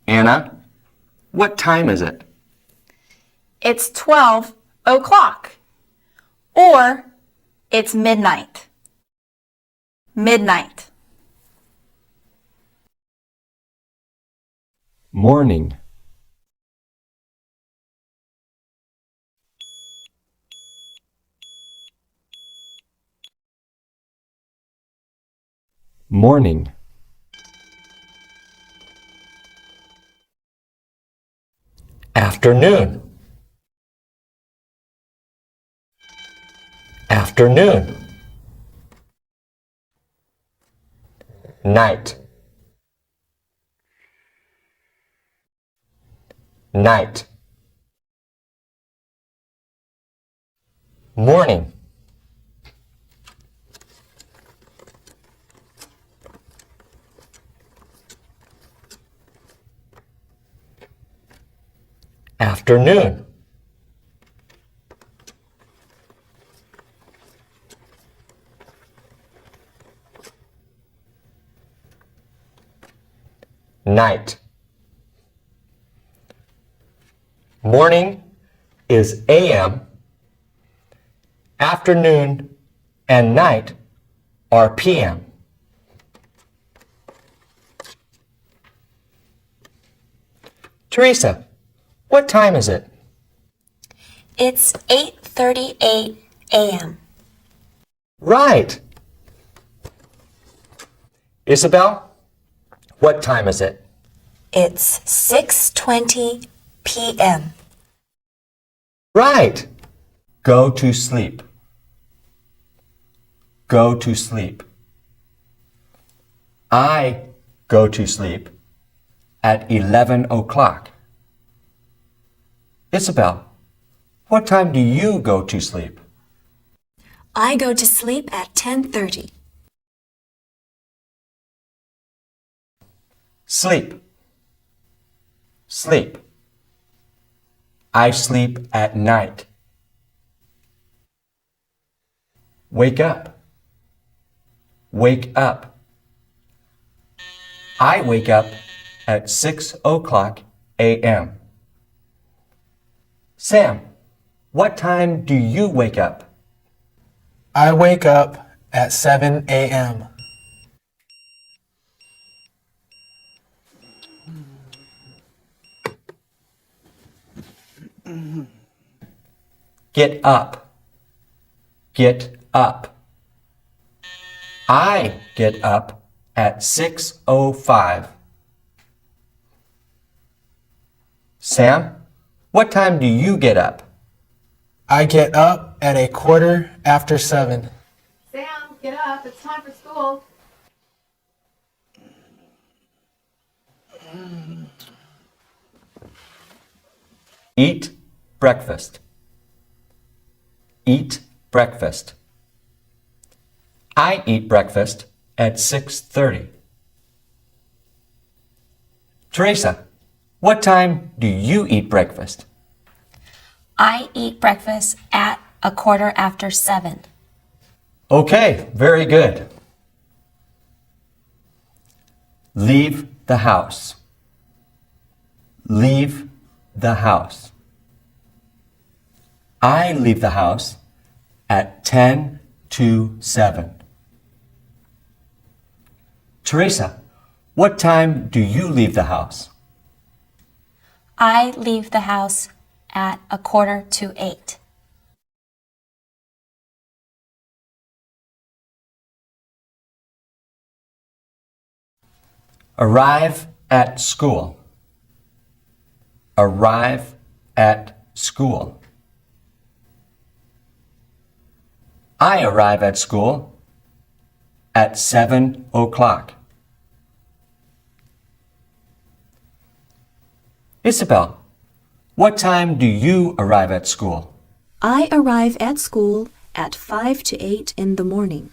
Anna, what time is it? It's 12 o'clock. Or it's midnight. Midnight. Morning. Morning. Afternoon. Afternoon. Night. Night. Morning. Afternoon. Night. Morning is AM. Afternoon and night are PM. Teresa, what time is it? It's 8:38 a.m. Right. Isabel, what time is it? It's 6:20 p.m. Right. Go to sleep. Go to sleep. I go to sleep at 11 o'clock. Isabel, what time do you go to sleep? I go to sleep at 10:30. Sleep. Sleep. I sleep at night. Wake up. Wake up. I wake up at 6 o'clock a.m. Sam, what time do you wake up? I wake up at 7 a.m. Get up. Get up. I get up at 6:05. Sam, what time do you get up? I get up at 7:15. Sam, get up. It's time for school. Eat breakfast. Eat breakfast. I eat breakfast at 6:30. Teresa, what time do you eat breakfast? I eat breakfast at 7:15. Okay, very good. Leave the house. Leave the house. I leave the house at 10 to 7. Teresa, what time do you leave the house? I leave the house at 7:45. Arrive at school. Arrive at school. I arrive at school at 7 o'clock. Isabel, what time do you arrive at school? I arrive at school at 5 to 8 in the morning.